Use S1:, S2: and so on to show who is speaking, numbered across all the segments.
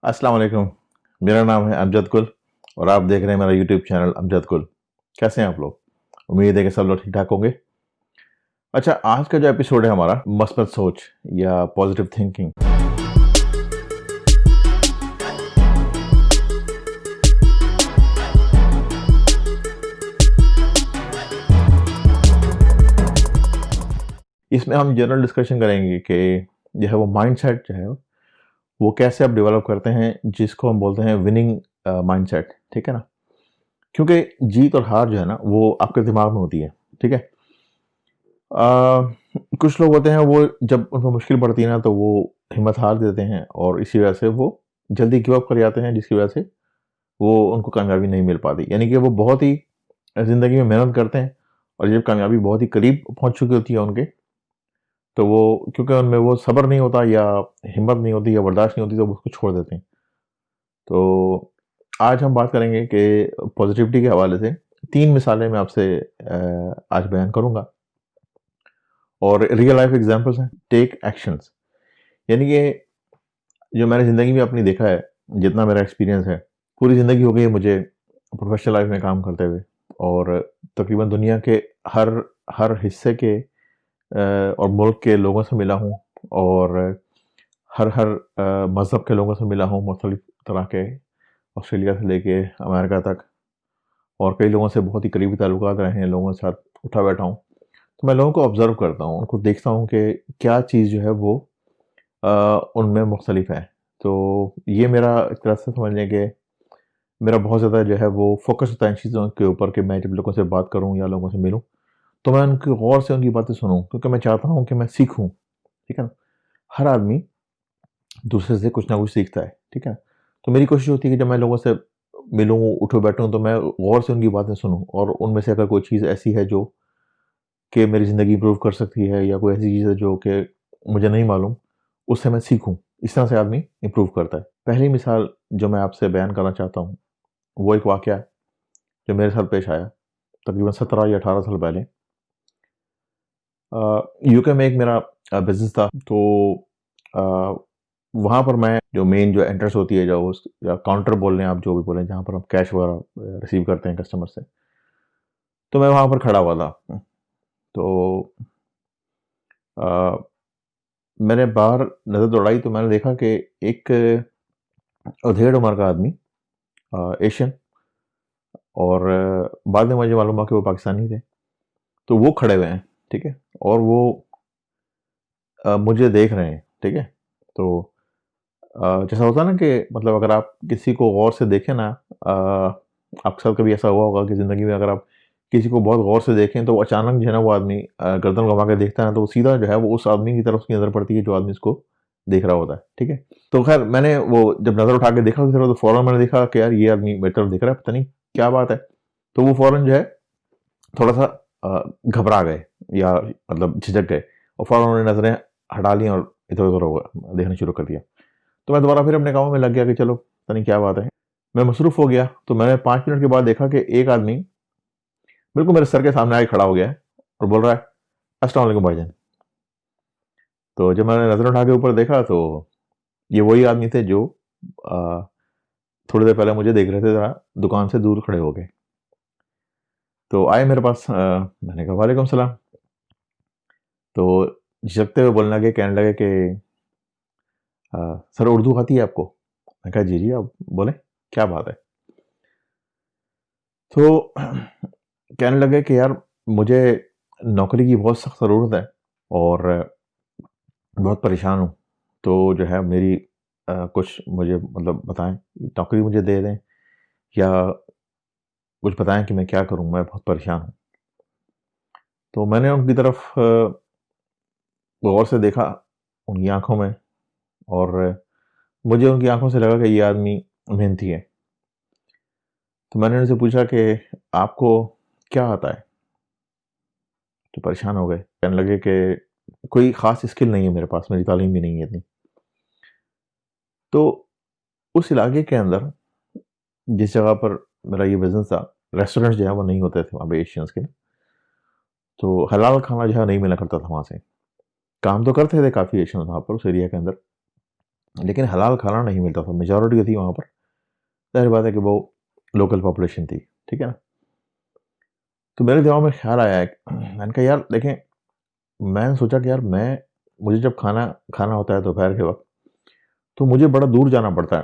S1: अस्सलाम वालेकुम। मेरा नाम है अमजद कुल और आप देख रहे हैं मेरा यूट्यूब चैनल अमजद कुल। कैसे हैं आप लोग? उम्मीद है कि सब लोग ठीक ठाक होंगे। अच्छा, आज का जो एपिसोड है हमारा मस्बत सोच या पॉजिटिव थिंकिंग। इसमें हम जनरल डिस्कशन करेंगे कि जो है वो माइंडसेट जो है वो कैसे आप डेवलप करते हैं, जिसको हम बोलते हैं विनिंग माइंडसेट। ठीक है ना? क्योंकि जीत और हार जो है ना वो आपके दिमाग में होती है। ठीक है? कुछ लोग होते हैं वो जब उनको मुश्किल पड़ती है ना तो वो हिम्मत हार देते हैं और इसी वजह से वो जल्दी गिव अप कर जाते हैं, जिसकी वजह से वो उनको कामयाबी नहीं मिल पाती। यानी कि वो बहुत ही ज़िंदगी में मेहनत करते हैं और जब कामयाबी बहुत ही करीब पहुंच चुकी होती है उनके, तो वो क्योंकि उनमें वो सब्र नहीं होता या हिम्मत नहीं होती या बर्दाश्त नहीं होती, तो वो उसको छोड़ देते हैं। तो आज हम बात करेंगे कि पॉजिटिविटी के हवाले से तीन मिसालें मैं आपसे आज बयान करूंगा और रियल लाइफ एग्जांपल्स हैं। टेक एक्शंस, यानी कि जो मैंने ज़िंदगी में अपनी देखा है, जितना मेरा एक्सपीरियंस है, पूरी ज़िंदगी हो गई है मुझे प्रोफेशनल लाइफ में काम करते हुए और तकरीबन दुनिया के हर हर हिस्से के और मुल्क के लोगों से मिला हूँ और हर हर मज़हब के लोगों से मिला हूँ, मुख्तलिफ तरह के, ऑस्ट्रेलिया से लेके अमेरिका तक, और कई लोगों से बहुत ही करीबी ताल्लुकात रहे हैं, लोगों के साथ उठा बैठा हूँ। तो मैं लोगों को ऑब्ज़र्व करता हूँ, उनको देखता हूँ कि क्या चीज़ जो है वो उनमें मुख्तलिफ है। तो ये मेरा एक तरह से समझ लें कि मेरा बहुत ज़्यादा जो है वो फ़ोकस होता है इन चीज़ों के ऊपर कि मैं जब लोगों से बात करूँ या लोगों से मिलूँ, तो मैं उनकी गौर से उनकी बातें सुनूँ, क्योंकि मैं चाहता हूँ कि मैं सीखूँ। ठीक है ना? हर आदमी दूसरे से कुछ ना कुछ सीखता है। ठीक है? तो मेरी कोशिश होती है कि जब मैं लोगों से मिलूँ, उठूँ बैठूँ, तो मैं गौर से उनकी बातें सुनूँ और उनमें से अगर कोई चीज़ ऐसी है जो कि मेरी ज़िंदगी इम्प्रूव कर सकती है या कोई ऐसी चीज़ है जो कि मुझे नहीं मालूम, उससे मैं सीखूँ। इस तरह से आदमी इम्प्रूव करता है। पहली मिसाल जो मैं आपसे बयान करना चाहता हूँ, वो एक वाक़या है जो मेरे साथ पेश आया तकरीबन 17 या 18 साल पहले। यूके में एक मेरा बिज़नेस था, तो अ, वहाँ पर मैं जो मेन जो एंट्रेंस होती है, जो उस या काउंटर बोल लें आप, जो भी बोलें, जहाँ पर हम कैश वगैरह रिसीव करते हैं कस्टमर से, तो मैं वहाँ पर खड़ा हुआ था। तो अ, मैंने बाहर नज़र दौड़ाई तो मैंने देखा कि एक अधेड़ उम्र का आदमी, एशियन, और बाद में मुझे मालूम हुआ कि वो पाकिस्तानी थे। तो वो खड़े हुए हैं, ठीक है? और वो मुझे देख रहे हैं, ठीक है? तो जैसा होता है ना कि मतलब अगर आप किसी को गौर से देखें ना, आपके साथ कभी ऐसा हुआ होगा कि ज़िंदगी में अगर आप किसी को बहुत गौर से देखें तो वो अचानक जो है ना वो आदमी गर्दन घुमा के देखता है ना, तो वो सीधा जो है वो उस आदमी की तरफ उसकी नज़र पड़ती है जो आदमी उसको देख रहा होता है, ठीक है? तो खैर मैंने वो जब नज़र उठा के देखा उसकी तरफ, तो फ़ौरन मैंने देखा कि यार ये आदमी मेरी तरफ देख रहा है, पता नहीं क्या बात है। तो वो फ़ौरन जो है थोड़ा-सा घबरा गए या मतलब झिझक गए और फ़ौरन उन्होंने नज़रें हटा ली और इधर-उधर हो गए, देखना शुरू कर दिया। तो मैं दोबारा फिर अपने कामों में लग गया कि चलो पता नहीं क्या बात है। मैं मसरूफ़ हो गया, तो मैंने 5 मिनट के बाद देखा कि एक आदमी बिल्कुल मेरे सर के सामने आके खड़ा हो गया है और बोल रहा है, अस्सलाम वालेकुम भाईजान। तो जब मैंने नज़र उठा के ऊपर देखा तो ये वही आदमी थे जो अ, थोड़ी देर पहले मुझे देख रहे थे, ज़रा दुकान से दूर खड़े हो गए। तो आए मेरे पास, मैंने कहा वालेकुम सलाम। तो झिझकते हुए बोलने लगे, कहने लगे कि अ, सर उर्दू आती है आपको? मैंने कहा जी, जी, आप बोलें, क्या बात है? तो कहने लगे कि यार मुझे नौकरी की बहुत सख्त ज़रूरत है और बहुत परेशान हूँ। तो जो है मेरी कुछ मुझे मतलब बताएँ, नौकरी मुझे दे दें या कुछ बताएँ कि मैं क्या करूँ? मैं बहुत परेशान हूँ। तो मैंने उनकी तरफ गौर से देखा, उनकी आँखों में, और मुझे उनकी आँखों से लगा कि ये आदमी मेहनती है। तो मैंने उनसे पूछा कि आपको क्या आता है? तो परेशान हो गए। कहने लगे कि कोई ख़ास स्किल नहीं है मेरे पास, मेरी तालीम भी नहीं है इतनी। तो उस इलाके के अंदर जिस जगह पर मेरा ये बिज़नेस था, रेस्टोरेंट्स जो है वो नहीं होते थे वहाँ पे एशियंस के। तो हलाल खाना जो है नहीं मिला करता था वहाँ से। काम तो करते थे काफ़ी एशियंस वहाँ पर उस एरिया के अंदर, लेकिन हलाल खाना नहीं मिलता था, मेजॉरिटी थी वहाँ पर, ज़ाहिर बात है कि वो लोकल पॉपुलेशन थी, ठीक है ना। तो मेरे दिमाग में ख्याल आया एक, मैंने कहा यार देखें, मैंने सोचा कि यार मुझे जब खाना खाना होता है दोपहर के वक्त, तो मुझे बड़ा दूर जाना पड़ता है।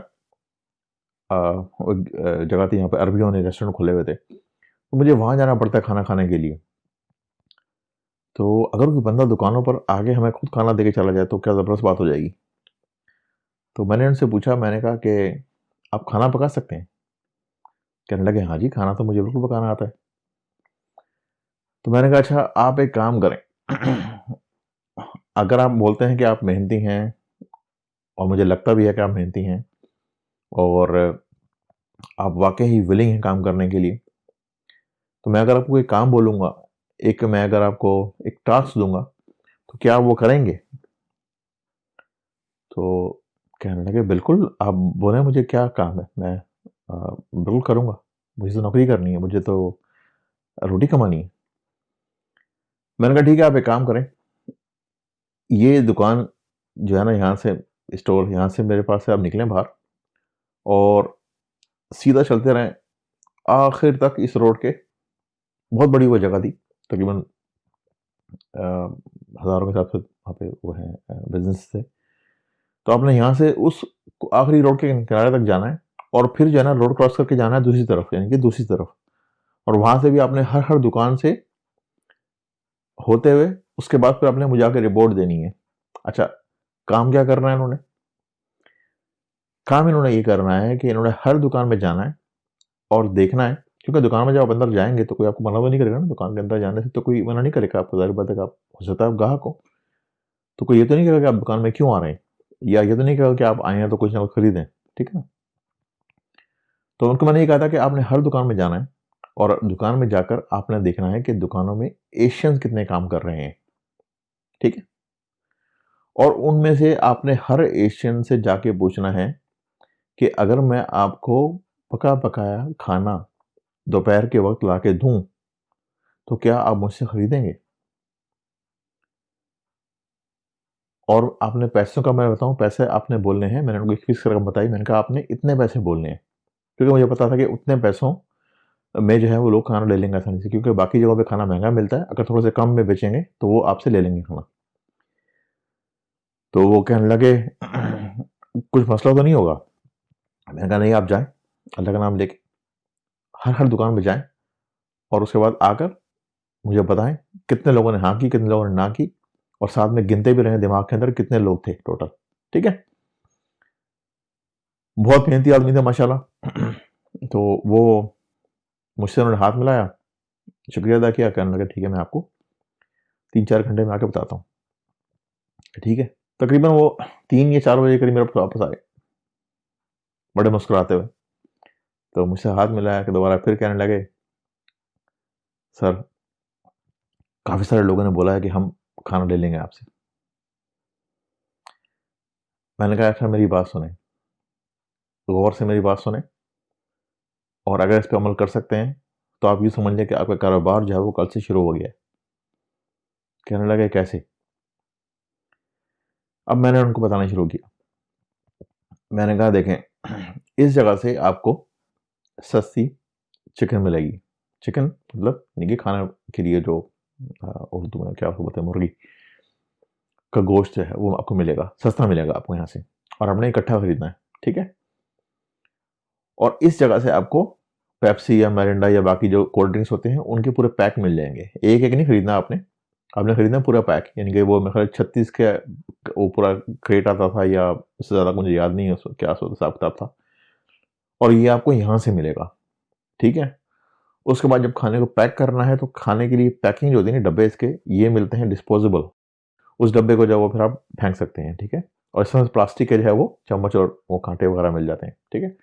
S1: एक जगह थी यहाँ पे, अरबियों ने रेस्टोरेंट खोले हुए थे, तो मुझे वहाँ जाना पड़ता है खाना खाने के लिए। तो अगर कोई बंदा दुकानों पर आगे हमें खुद खाना दे के चला जाए तो क्या ज़बरदस्त बात हो जाएगी। तो मैंने उनसे पूछा, मैंने कहा कि आप खाना पका सकते हैं? कहने लगे हाँ जी, खाना तो मुझे बिल्कुल पकाना आता है। तो मैंने कहा अच्छा आप एक काम करें, अगर आप बोलते हैं कि आप मेहनती हैं, और मुझे लगता भी है कि आप मेहनती हैं, और आप वाकई ही विलिंग हैं काम करने के लिए, तो मैं अगर आपको एक काम बोलूँगा, मैं अगर आपको एक टास्क दूँगा, तो क्या आप वो करेंगे? तो कहने लगे बिल्कुल, आप बोलें मुझे क्या काम है, मैं बिल्कुल करूँगा। मुझे तो नौकरी करनी है, मुझे तो रोटी कमानी है। मैंने कहा ठीक है, आप एक काम करें, ये दुकान जो है ना, यहाँ से स्टोर, यहाँ से मेरे पास से आप निकलें बाहर, और सीधा चलते रहें आखिर तक इस रोड के। बहुत बड़ी वो जगह थी, तकरीबन हज़ारों के हिसाब से वहाँ पे वो है बिज़नेस थे। तो आपने यहाँ से उस आखिरी रोड के किनारे तक जाना है, और फिर जो है ना रोड क्रॉस करके जाना है दूसरी तरफ, यानी कि दूसरी तरफ, और वहाँ से भी आपने हर दुकान से होते हुए, उसके बाद फिर आपने मुझे आके रिपोर्ट देनी है। अच्छा, काम क्या करना है इन्होंने? काम इन्होंने ये करना है कि इन्होंने हर दुकान में जाना है और देखना है, क्योंकि दुकान में जब आप अंदर जाएँगे तो कोई आपको मना तो नहीं करेगा ना, दुकान के अंदर जाने से तो कोई मना नहीं करेगा आपको, ज़ाहिर बात है कि आप, हो सकता है आप ग्राहक हो, तो कोई ये तो नहीं कहेगा कि आप दुकान में क्यों आ रहे हैं? या ये तो नहीं कहेगा कि आप आए हैं तो कुछ ना कुछ खरीदें, ठीक है ना? तो उनको मैंने ये कहा था कि आपने हर दुकान में जाना है, और दुकान में जाकर आपने देखना है कि दुकानों में एशियंस कितने काम कर रहे हैं, ठीक है? और उनमें से आपने हर एशियन से जाके पूछना है कि अगर मैं आपको पका-पकाया खाना दोपहर के वक़्त लाके दूँ, तो क्या आप मुझसे खरीदेंगे? और आपने पैसों का, मैं बताऊँ, पैसे आपने बोलने हैं, मैंने उनको एक फ़िक्स रकम बताई, मैंने कहा आपने इतने पैसे बोलने हैं, क्योंकि मुझे पता था कि उतने पैसों में जो है वो लोग खाना ले लेंगे आसानी से, क्योंकि बाकी जगहों पे खाना महँगा मिलता है, अगर थोड़े से कम में बेचेंगे तो वो आपसे ले लेंगे खाना। तो वो कहने लगे कुछ मसला तो नहीं होगा? मैंने कहा नहीं, आप जाएँ, अल्लाह का नाम लेके हर दुकान पे जाएँ, और उसके बाद आकर मुझे बताएँ कितने लोगों ने हाँ की, कितने लोगों ने ना की, और साथ में गिनते भी रहें दिमाग के अंदर कितने लोग थे टोटल, ठीक है? बहुत मेहनती आदमी थे माशाल्लाह। तो वो मुझसे उन्होंने हाथ मिलाया, शुक्रिया अदा किया, कहने लगे ठीक है, मैं आपको 3-4 घंटे में आके बताता हूँ। ठीक है? तकरीबन वो 3 या 4 बजे के करीब मेरे पास वापस आए, बड़े मुस्कुराते हुए। तो मुझसे हाथ मिलाया कि दोबारा फिर कहने लगे, सर, काफ़ी सारे लोगों ने बोला है कि हम खाना ले लेंगे आपसे। मैंने कहा अच्छा मेरी बात सुनें, गौर से मेरी बात सुनें, और अगर इस पे अमल कर सकते हैं, तो आप यूँ समझ लें कि आपका कारोबार जो है वो कल से शुरू हो गया है। कहने लगे कैसे? अब मैंने उनको बताना शुरू किया। मैंने कहा देखें, इस जगह से आपको सस्ती चिकन मिलेगी। चिकन मतलब यानी कि खाना के लिए जो उर्दू में क्या उसको बोलते हैं, मुर्गी का गोश्त जो है वो आपको मिलेगा, सस्ता मिलेगा आपको यहाँ से, और आपने इकट्ठा खरीदना है, ठीक है? और इस जगह से आपको पेप्सी या मिरिंडा या बाकी जो कोल्ड ड्रिंक्स होते हैं उनके पूरे पैक मिल जाएँगे। एक-एक नहीं खरीदना आपने, आपने खरीदना पूरा पैक, यानी कि वो मेरे ख़्याल 36 के वो पूरा क्रेट आता था, या उससे ज़्यादा मुझे याद नहीं है उसमें क्या हिसाब-किताब था, और ये आपको यहाँ से मिलेगा, ठीक है? उसके बाद जब खाने को पैक करना है, तो खाने के लिए पैकिंग जो होती है ना डब्बे इसके, ये मिलते हैं डिस्पोजेबल। उस डब्बे को जो है वो फिर आप फेंक सकते हैं, ठीक है? और इसमें प्लास्टिक के जो है वो चम्मच और वो कांटे वगैरह मिल जाते हैं, ठीक है?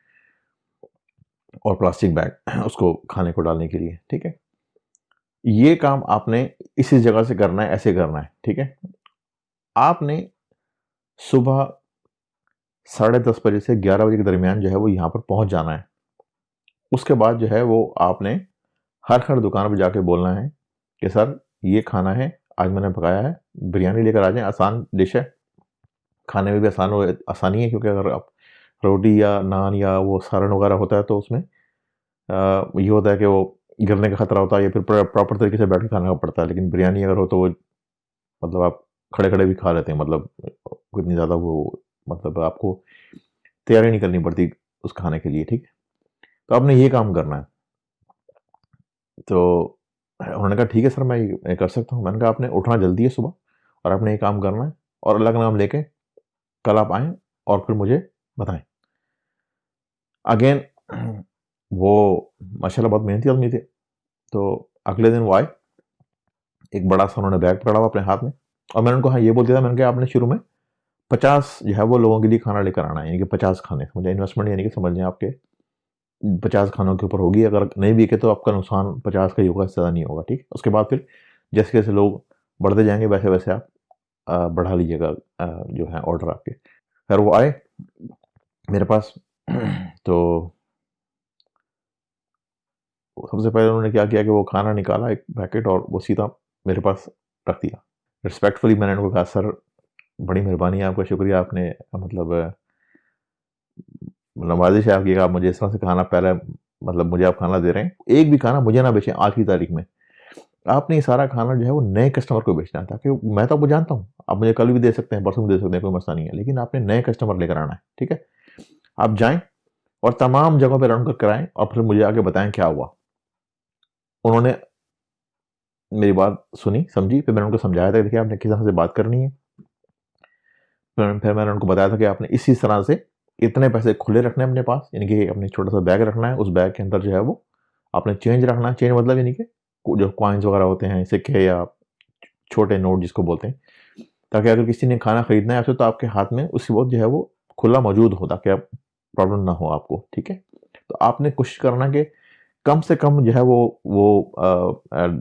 S1: और प्लास्टिक बैग उसको खाने को डालने के लिए, ठीक है? ये काम आपने इसी जगह से करना है, ऐसे करना है, ठीक है? आपने सुबह 10:30 बजे से 11 बजे के दरमियान जो है वो यहाँ पर पहुँच जाना है। उसके बाद जो है वो आपने हर दुकान पे जाके बोलना है कि सर ये खाना है, आज मैंने पकाया है, बिरयानी लेकर आ जाएँ, आसान डिश है, खाने में भी आसानी है, क्योंकि अगर आप रोटी या नान या वो सालन वगैरह होता है तो उसमें ये होता है कि वो गिरने का खतरा होता है या फिर प्रॉपर तरीके से बैठ के खाना पड़ता है। लेकिन बिरयानी अगर हो तो वो मतलब आप खड़े खड़े भी खा लेते हैं, मतलब इतनी ज़्यादा वो मतलब आपको तैयारी नहीं करनी पड़ती उस खाने के लिए, ठीक है। तो आपने ये काम करना है। तो उन्होंने कहा ठीक है सर, मैं कर सकता हूँ। मैंने कहा आपने उठना जल्दी है सुबह और आपने ये काम करना है, और अल्लाह का नाम लेके कल आप आएँ और फिर मुझे बताएं। अगेन वो माशाल्लाह बहुत मेहनती आदमी थे। तो अगले दिन वो आए, एक बड़ा सा उन्होंने बैग पकड़ा हुआ अपने हाथ में, और मैंने उनको हाँ ये बोल दिया था, मैंने कहा आपने शुरू में 50 जो है वो लोगों के लिए खाना लेकर आना है, यानी कि 50 खाने, मुझे इन्वेस्टमेंट यानी कि समझ लें आपके 50 खानों के ऊपर होगी। अगर नहीं बिके तो आपका नुकसान 50 का ही होगा, ज़्यादा नहीं होगा, ठीक है। उसके बाद फिर जैसे जैसे लोग बढ़ते जाएंगे वैसे वैसे आप बढ़ा लीजिएगा जो है ऑर्डर आपके। खैर वो आए मेरे पास तो सबसे पहले उन्होंने क्या किया कि वो खाना निकाला एक पैकेट और वो सीधा मेरे पास रख दिया। रिस्पेक्टफुली मैंने उनको कहा सर बड़ी मेहरबानी है आपका, शुक्रिया, आपने मतलब नवाजिश है आपकी, आप मुझे इस तरह से खाना पहले मतलब मुझे आप खाना दे रहे हैं, एक भी खाना मुझे ना बेचें आज की तारीख में। आपने ये सारा खाना जो है वो नए कस्टमर को बेचना है, ताकि मैं तो आपको जानता हूँ, आप मुझे कल भी दे सकते हैं, परसों भी दे सकते हैं, कोई मसला नहीं है, लेकिन आपने नए कस्टमर लेकर आना है, ठीक है। आप जाएं और तमाम जगहों पर राउंड कर कराएं और फिर मुझे आके बताएं क्या हुआ। उन्होंने मेरी बात सुनी, समझी, फिर मैंने उनको समझाया था, देखिए आपने किस तरह से बात करनी है। फिर मैंने उनको बताया था कि आपने इसी तरह से इतने पैसे खुले रखने हैं अपने पास, यानी कि अपने छोटा सा बैग रखना है, उस बैग के अंदर जो है वो आपने चेंज रखना है। चेंज मतलब यानी कि जो कॉइन्स वगैरह होते हैं, सिक्के या छोटे नोट जिसको बोलते हैं, ताकि अगर किसी ने खाना खरीदना है आपसे तो आपके हाथ में उसी वक्त जो है वो खुला मौजूद हो, ताकि आप प्रॉब्लम ना हो आपको, ठीक है। तो आपने कोशिश करना कि कम से कम जो है वो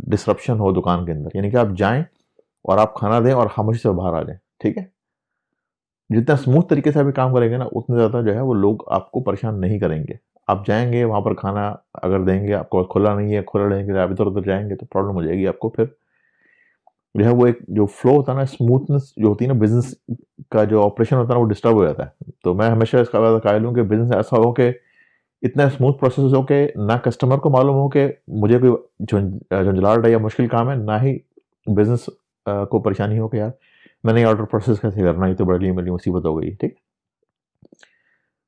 S1: डिसरप्शन हो दुकान के अंदर, यानी कि आप जाएं और आप खाना दें और खामोशी से बाहर आ जाएं, ठीक है। जितना स्मूथ तरीके से आप काम करेंगे ना, उतने ज़्यादा जो है वो लोग आपको परेशान नहीं करेंगे। आप जाएंगे वहाँ पर खाना अगर देंगे, आपको खुला नहीं है, खुला लेंगे, आप इधर उधर जाएंगे तो प्रॉब्लम हो जाएगी आपको। फिर जो है वो एक जो फ्लो होता है ना, स्मूथनेस जो होती है ना बिजनेस का, जो ऑपरेशन होता है ना, वो डिस्टर्ब हो जाता है। तो मैं हमेशा इसका कायल हूँ कि बिजनेस ऐसा हो कि इतना स्मूथ प्रोसेस हो कि ना कस्टमर को मालूम हो कि मुझे कोई झंझलाहट है या मुश्किल काम है, ना ही बिजनेस को परेशानी हो कि यार मैंने ऑर्डर प्रोसेस कैसे करना है, ये तो बड़े लिए मेरे लिए मुसीबत हो गई, ठीक।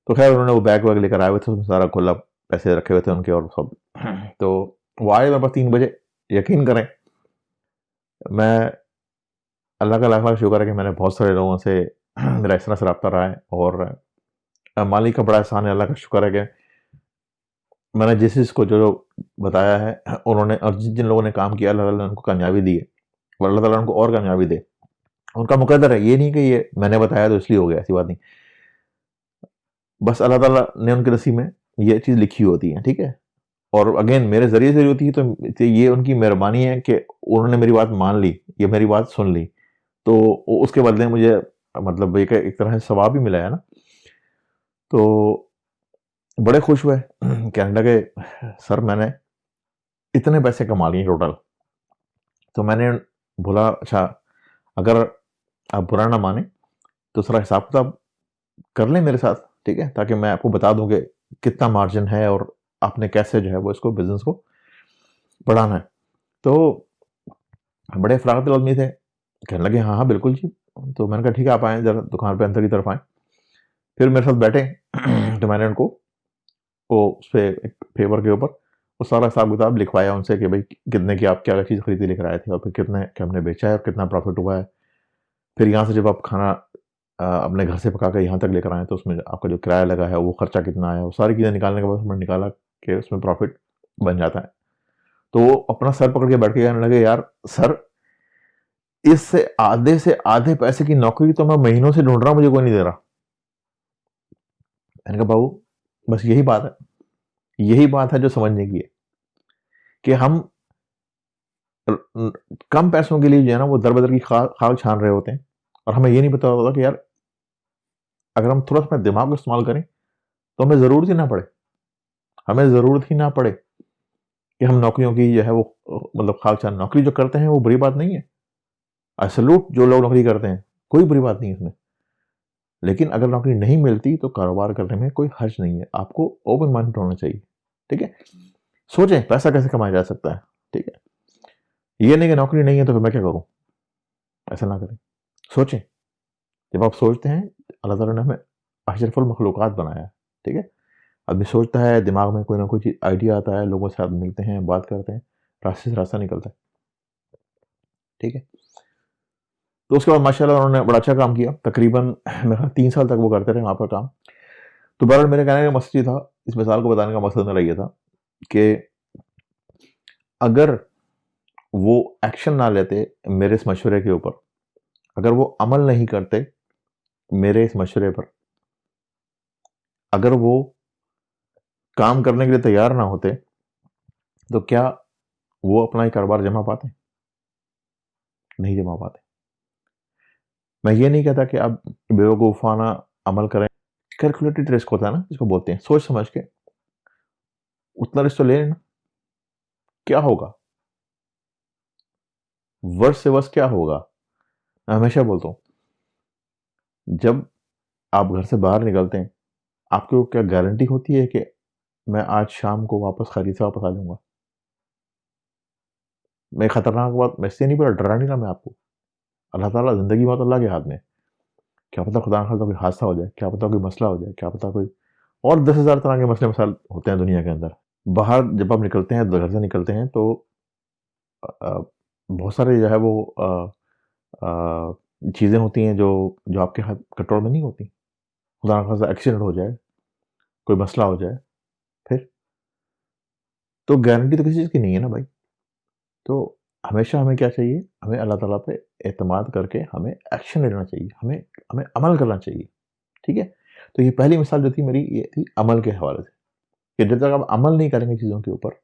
S1: तो खैर उन्होंने वो बैग वैग लेकर आए हुए थे, उसमें सारा खुला पैसे रखे हुए थे उनके और सब। तो वो आए मेरे पास 3 बजे। यकीन करें, मैं अल्लाह का लाख लाख शुक्र है कि मैंने बहुत सारे लोगों से मेरा इस तरह से रब्ता रहा है, और मालिक का बड़ा एहसान है, अल्लाह का शुक्र है कि मैंने जिस चीज़ को जो बताया है उन्होंने, और जिन जिन लोगों ने काम किया अल्लाह ताला ने उनको कामयाबी दी है, और अल्लाह ताला उनको और कामयाबी दे। उनका मुकद्दर है, ये नहीं कि ये मैंने बताया तो इसलिए हो गया, ऐसी बात नहीं। बस अल्लाह ताला ने उनके नसीब में ये चीज़ लिखी होती है, ठीक है। और अगेन मेरे ज़रिए से होती है, तो ये उनकी मेहरबानी है कि उन्होंने मेरी बात मान ली, ये मेरी बात सुन ली, तो उसके बदले में मुझे मतलब एक तरह से सवाब भी मिला है ना। तो बड़े खुश हुए कहने लगे सर मैंने इतने पैसे कमा लिए टोटल। तो मैंने बोला अच्छा, अगर आप बुरा ना माने तो सारा हिसाब किताब कर लें मेरे साथ, ठीक है, ताकि मैं आपको बता दूं कि कितना मार्जिन है और आपने कैसे जो है वो इसको बिजनेस को बढ़ाना है। तो बड़े फरागत आदमी थे, कहने लगे हाँ हाँ बिल्कुल जी। तो मैंने कहा ठीक है, आप आए जरा दुकान पे अंदर की तरफ आए। फिर मेरे साथ बैठे तो मैंने उनको वो उस पर एक पेपर के ऊपर वो सारा हिसाब किताब लिखवाया उनसे कि भाई कितने की आप क्या चीज़ खरीदी लेकर आए थे, और फिर कितने के हमने बेचा है और कितना प्रॉफिट हुआ है। फिर यहाँ से जब आप खाना अपने घर से पका कर यहाँ तक लेकर आए तो उसमें आपका जो किराया लगा है, वो खर्चा कितना है, वो सारी चीज़ें निकालने के बाद मैंने निकाला कि उसमें प्रॉफिट बन जाता है। तो वो अपना सर पकड़ के बैठ के कहने लगे यार सर, इससे आधे से आधे पैसे की नौकरी तो मैं महीनों से ढूंढ रहा हूँ, मुझे कोई नहीं दे रहा। मैंने कहा बाबू बस यही बात है, यही बात है जो समझने की है कि हम कम पैसों के लिए जो है ना वो दर बदर की खाल छान रहे होते हैं, और हमें ये नहीं पता होता कि यार अगर हम थोड़ा सा अपने दिमाग को इस्तेमाल करें तो हमें ज़रूरत ही ना पड़े, हमें ज़रूरत ही ना पड़े कि हम नौकरियों की जो है वो मतलब खाल छान। नौकरी जो करते हैं वो बुरी बात नहीं है, आई सैल्यूट जो लोग नौकरी करते हैं, कोई बुरी बात नहीं है इसमें। लेकिन अगर नौकरी नहीं मिलती तो कारोबार करने में कोई हर्ज नहीं है, आपको ओपन माइंडेड होना चाहिए। ठीक है, सोचें पैसा कैसे कमाया जा सकता है। ठीक है, ये नहीं कि नौकरी नहीं है तो फिर मैं क्या करूं, ऐसा ना करें। सोचें, जब आप सोचते हैं, अल्लाह ताला ने हमें अशरफुल मखलूक़ात बनाया है। ठीक है, आदमी सोचता है, दिमाग में कोई ना कोई चीज़ आइडिया आता है, लोगों से आप मिलते हैं, बात करते हैं, रास्ते से रास्ता निकलता है। ठीक है, तो उसके बाद माशाल्लाह उन्होंने बड़ा अच्छा काम किया। तकरीबन मेरे ख्याल 3 साल तक वो करते रहे वहाँ पर काम। तो बहरहाल मेरे कहने का मकसद ये था, इस मिसाल को बताने का मकसद मेरा ये था कि अगर वो एक्शन ना लेते मेरे इस मशवरे के ऊपर, अगर वो अमल नहीं करते मेरे इस मशवरे पर, अगर वो काम करने के लिए तैयार ना होते, तो क्या वो अपना ये कारोबार जमा पाते? नहीं जमा पाते। मैं ये नहीं कहता कि आप बेवकूफ़ाना अमल करें। कैलकुलेटेड रिस्क होता है ना, जिसको बोलते हैं, सोच समझ के उतना रिस्क तो ले लेना। क्या होगा, वर्ष से वर्ष क्या होगा? मैं हमेशा बोलता हूँ, जब आप घर से बाहर निकलते हैं, आपको क्या गारंटी होती है कि मैं आज शाम को वापस खरीद से वापस आ जाऊंगा? मैं खतरनाक बात मैं इससे नहीं बोला, डरा नहीं रहा मैं आपको। अल्लाह ताला, जिंदगी मौत अल्लाह के हाथ में। क्या पता खुदा न खास्ता कोई हादसा हो जाए, क्या पता कोई मसला हो जाए, क्या पता कोई और 10,000 तरह के मसले मसाइल होते हैं दुनिया के अंदर। बाहर जब आप निकलते हैं, घर से निकलते हैं, तो बहुत सारे जो है वो चीज़ें होती हैं जो जो आपके हाथ कंट्रोल में नहीं होती। खुदा न खास्ता एक्सीडेंट हो जाए, कोई मसला हो जाए, फिर तो गारंटी तो किसी चीज़ की नहीं है ना भाई। तो हमेशा हमें क्या चाहिए, हमें अल्लाह ताला पे एतमाद करके हमें एक्शन लेना चाहिए, हमें हमें अमल करना चाहिए। ठीक है, तो ये पहली मिसाल जो थी मेरी, ये थी अमल के हवाले से, कि जब तक आप अमल नहीं करेंगे चीज़ों के ऊपर,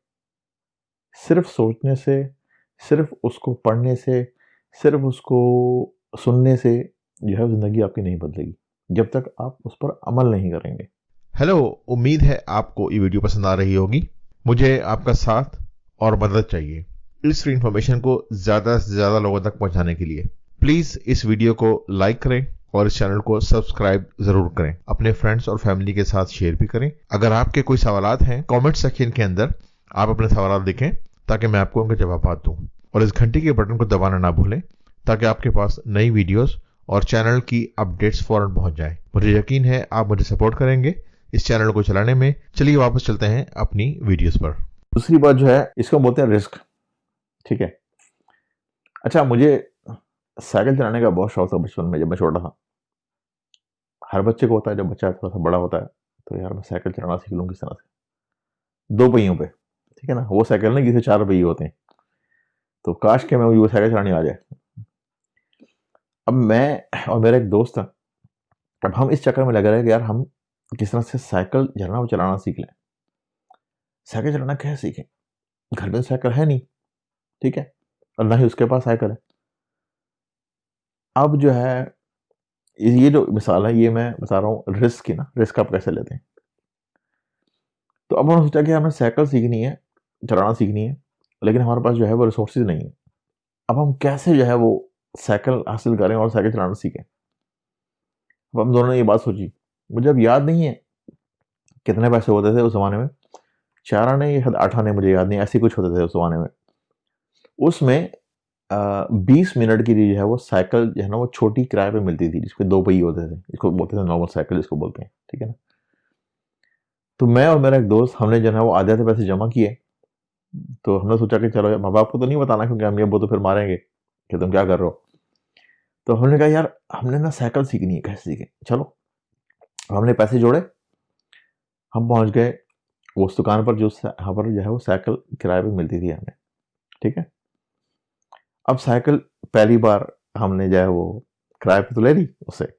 S1: सिर्फ सोचने से, सिर्फ उसको पढ़ने से, सिर्फ उसको सुनने से जो है ज़िंदगी आपकी नहीं बदलेगी, जब तक आप उस पर अमल नहीं करेंगे।
S2: हेलो, उम्मीद है आपको ये वीडियो पसंद आ रही होगी। मुझे आपका साथ और मदद चाहिए इस फ्री इन्फॉर्मेशन को ज़्यादा से ज़्यादा लोगों तक पहुंचाने के लिए। प्लीज़ इस वीडियो को लाइक करें और इस चैनल को सब्सक्राइब ज़रूर करें। अपने फ्रेंड्स और फैमिली के साथ शेयर भी करें। अगर आपके कोई सवालात हैं, कमेंट सेक्शन के अंदर आप अपने सवालात लिखें ताकि मैं आपको उनके जवाब दूं। और इस घंटी के बटन को दबाना ना भूलें ताकि आपके पास नई वीडियोस और चैनल की अपडेट्स फौरन पहुंच जाए। मुझे यकीन है आप मुझे सपोर्ट करेंगे इस चैनल को चलाने में। चलिए वापस चलते हैं अपनी वीडियोस पर।
S1: दूसरी बात जो है, इसको बोलते हैं रिस्क। ठीक है, अच्छा, मुझे साइकिल चलाने का बहुत शौक था बचपन में, जब मैं छोटा था। हर बच्चे को होता है, जब बच्चा थोड़ा सा बड़ा होता है तो यार मैं साइकिल चलाना सीख लूँ किस तरह से, 2 पहियों पे। ठीक है ना, वो साइकिल नहीं जिसमें 4 पहिए होते हैं। तो काश के मैं वो साइकिल चलानी आ जाए। अब मैं और मेरा एक दोस्त था, अब हम इस चक्कर में लगे रहे कि यार हम किस तरह से साइकिल जो है ना वो चलाना सीख लें। साइकिल चलाना कैसे सीखें, घर में तो साइकिल है नहीं। ठीक है, और ना ही उसके पास साइकिल है। अब जो है, ये जो मिसाल है, ये मैं बता रहा हूँ रिस्क की ना, रिस्क आप कैसे लेते हैं। तो अब उन्होंने सोचा कि हमें साइकिल सीखनी है, चलाना सीखनी है, लेकिन हमारे पास जो है वो रिसोर्सेज नहीं है। अब हम कैसे जो है वो साइकिल हासिल करें और साइकिल चलाना सीखें। अब हम दोनों ने ये बात सोची। मुझे अब याद नहीं है कितने पैसे होते थे उस ज़माने में, 4 आने या शायद 8 आने, मुझे याद नहीं, ऐसे कुछ होते थे उस ज़माने में। उसमें 20 मिनट के लिए जो है वो साइकिल जो है ना वो छोटी किराए पे मिलती थी, जिसके 2 पहिए होते थे, जिसको बोलते थे नॉर्मल साइकिल जिसको बोलते हैं। ठीक है ना, तो मैं और मेरा एक दोस्त, हमने जो है वो आधे-आधे पैसे जमा किए। तो हमने सोचा कि चलो माँ बाप को तो नहीं बताना, क्योंकि अम्मी अब्बू तो फिर मारेंगे कि तुम क्या कर रहे हो। तो हमने कहा यार हमने ना साइकिल सीखनी है, कैसे सीखें, चलो। हमने पैसे जोड़े, हम पहुंच गए उस दुकान पर जो यहाँ पर जो है वो साइकिल किराए पे मिलती थी हमें। ठीक है, अब साइकिल पहली बार हमने जो है वो किराए पे तो ले ली उससे।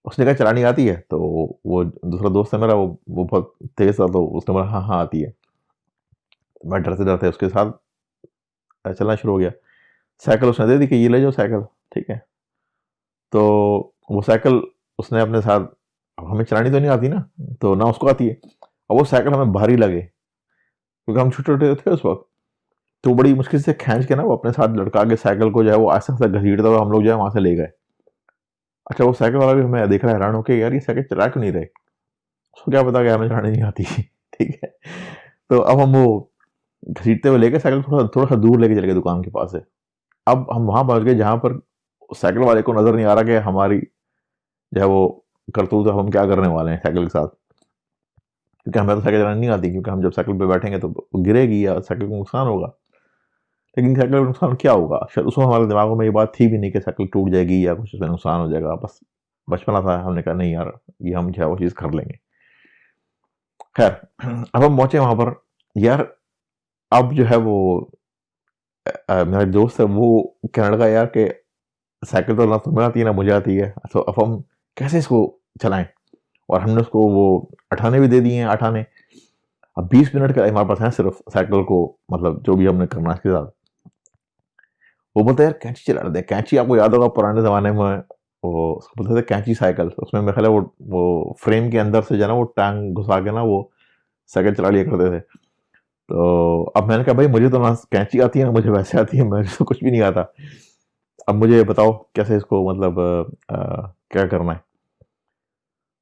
S1: उसने कहा चलानी आती है, तो वो दूसरा दोस्त है मेरा, वो बहुत तेज था, तो उसने बोला हाँ हाँ आती है। तो मैं डरते डरते उसके साथ चलना शुरू हो गया। साइकिल उसने दे दी कि ये ले जाओ साइकिल। ठीक है, तो वो साइकिल उसने अपने साथ, अब हमें चलानी तो नहीं आती ना, तो ना उसको आती है, और वो साइकिल हमें भारी लगे क्योंकि हम छोटे छोटे थे उस वक्त। तो बड़ी मुश्किल से खींच के ना वो अपने साथ लड़का के साइकिल को जो है वो आहिस्ता आहिस्ता घसीटता हुआ हम लोग जो है वहां से ले गए। अच्छा वो साइकिल वाला भी हमें देख रहा है हैरान होके, यार ये साइकिल चला क्यों नहीं रहे, उसको क्या पता कि हमें चलानी नहीं आती। ठीक है, तो अब हम वो घसीटते हुए लेके साइकिल थोड़ा थोड़ा सा दूर लेके चले गए दुकान के पास से। अब हम वहां पहुंच गए जहां पर साइकिल वाले को नजर नहीं आ रहा कि हमारी जो है वो करतूत हम क्या करने वाले हैं साइकिल के साथ, क्योंकि हमें तो साइकिल चलानी नहीं आती, क्योंकि हम जब साइकिल पे बैठेंगे तो गिरेगी या साइकिल को नुकसान होगा। लेकिन साइकिल का नुकसान क्या होगा, शायद उस वक्त हमारे दिमागों में ये बात थी भी नहीं कि साइकिल टूट जाएगी या कुछ उसमें नुकसान हो जाएगा। बस बचपना था, हमने कहा नहीं यार ये हम जो है वो चीज़ कर लेंगे। खैर अब हम पहुंचे वहां पर। यार अब जो है वो मेरा दोस्त है वो कहने लगा यार कि साइकिल तो ना तुम्हें आती है ना मुझे आती है, तो अब हम कैसे इसको चलाएं। और हमने उसको वो अठाने भी दे दिए हैं, अठाने। अब 20 मिनट का हमारे पास है सिर्फ साइकिल को, मतलब जो भी हमने करना है इसके साथ। वो बोलता है यार कैंची चला रहे थे, कैंची आपको याद होगा पुराने ज़माने में वो उसको बोलते थे कैंची साइकिल, उसमें मेरे ख्याल है वो फ्रेम के अंदर से जो है ना वो टांग घुसा के ना वो साइकिल चला लिया करते थे। तो अब मैंने कहा भाई मुझे तो ना कैंची आती है ना मुझे वैसे आती है, मुझे तो कुछ भी नहीं आता। अब मुझे बताओ कैसे इसको मतलब क्या करना है।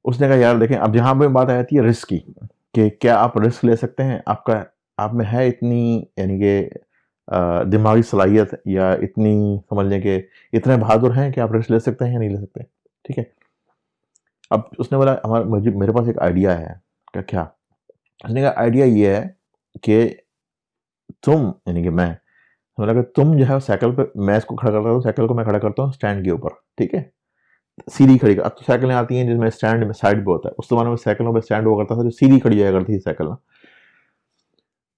S1: उसने कहा यार देखें, अब जहाँ पे बात आ जाती है रिस्क की, कि क्या आप रिस्क ले सकते हैं, आपका आप में है इतनी यानी कि दिमागी सलाहियत या इतनी समझ लें कि इतने बहादुर हैं कि आप रिस्क ले सकते हैं या नहीं ले सकते। ठीक है, अब उसने बोला हमारे मुझे मेरे पास एक आइडिया है। क्या? उसने कहा आइडिया ये है कि तुम यानी कि मैं, मैंने कहा तुम जो है साइकिल पे, मैं इसको खड़ा करता हूँ, साइकिल को मैं खड़ा करता हूँ स्टैंड के ऊपर। ठीक है, सीधी खड़ी कर। अब तो साइकिलें आती हैं जिसमें स्टैंड में साइड पे होता है, उस जमाने में साइकिलों पे स्टैंड हुआ करता था जो सीधी खड़ी जाया करती थी साइकिल ना।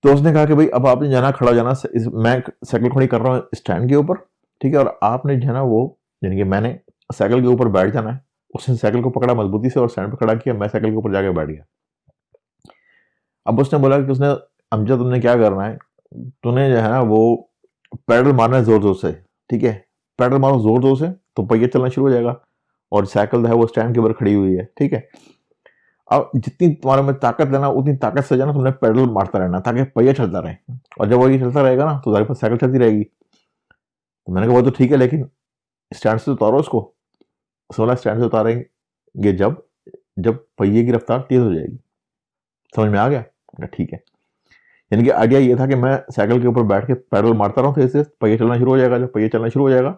S1: तो उसने कहा कि भाई अब आपने जाना खड़ा जाना, मैं साइकिल खड़ी कर रहा हूँ स्टैंड के ऊपर। ठीक है, और आपने जो है ना वो यानी कि मैंने साइकिल के ऊपर बैठ जाना है। उसने साइकिल को पकड़ा मजबूती से और स्टैंड पे खड़ा किया, मैं साइकिल के ऊपर जाके बैठ गया। अब उसने बोला कि उसने अमजद तुमने क्या करना है, तूने जो है ना वो पैडल मारना है जोर जोर से। ठीक है, पैडल मारो जोर जोर से तो पहिया चलना शुरू हो जाएगा, और साइकिल जो है वो स्टैंड के ऊपर खड़ी हुई है। ठीक है, अब जितनी तुम्हारे में ताकत है ना उतनी ताकत से जाना तुमने पेडल मारता रहना ताकि पहिया चलता रहे, और जब वो ये चलता रहेगा ना तो तुम्हारे पास साइकिल चलती रहेगी। तो मैंने कहा वो तो ठीक है, लेकिन स्टैंड से उतारो उसको। 16 स्टैंड से उतारेंगे जब जब पहिए की रफ्तार तेज हो जाएगी। समझ में आ गया? मैंने कहा ठीक है। यानी कि आइडिया ये था कि मैं साइकिल के ऊपर बैठ के पैडल मारता रहूँ तेज से, पहिया चलना शुरू हो जाएगा। जब पहिया चलना शुरू हो जाएगा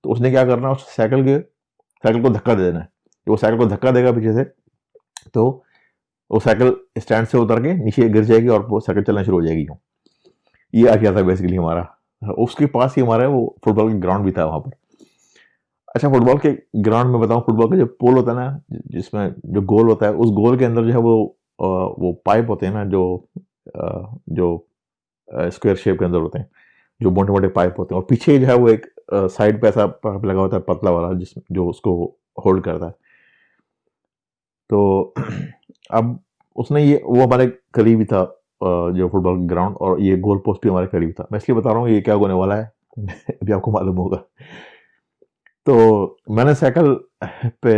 S1: तो उसने क्या करना है, उस साइकिल को धक्का दे देना है। जब वो साइकिल को धक्का देगा पीछे से तो वो साइकिल स्टैंड से उतर के नीचे गिर जाएगी और वो साइकिल चलना शुरू हो जाएगी। यूँ ये आ गया था बेसिकली हमारा। उसके पास ही हमारा वो फुटबॉल का ग्राउंड भी था वहाँ पर। अच्छा, फुटबॉल के ग्राउंड में बताऊँ, फुटबॉल का जो पोल होता है ना जिसमें जो गोल होता है, उस गोल के अंदर जो है वो पाइप होते हैं ना जो स्क्वायर शेप के अंदर होते हैं, जो मोटे मोटे पाइप होते हैं, और पीछे जो है वो एक साइड पे ऐसा पाइप लगा होता है पतला वाला जो उसको होल्ड करता है। तो अब उसने ये वो हमारे करीब ही था जो फुटबॉल ग्राउंड, और ये गोल पोस्ट भी हमारे करीब था। मैं इसलिए बता रहा हूँ ये क्या होने वाला है अभी आपको मालूम होगा। तो मैंने साइकिल पे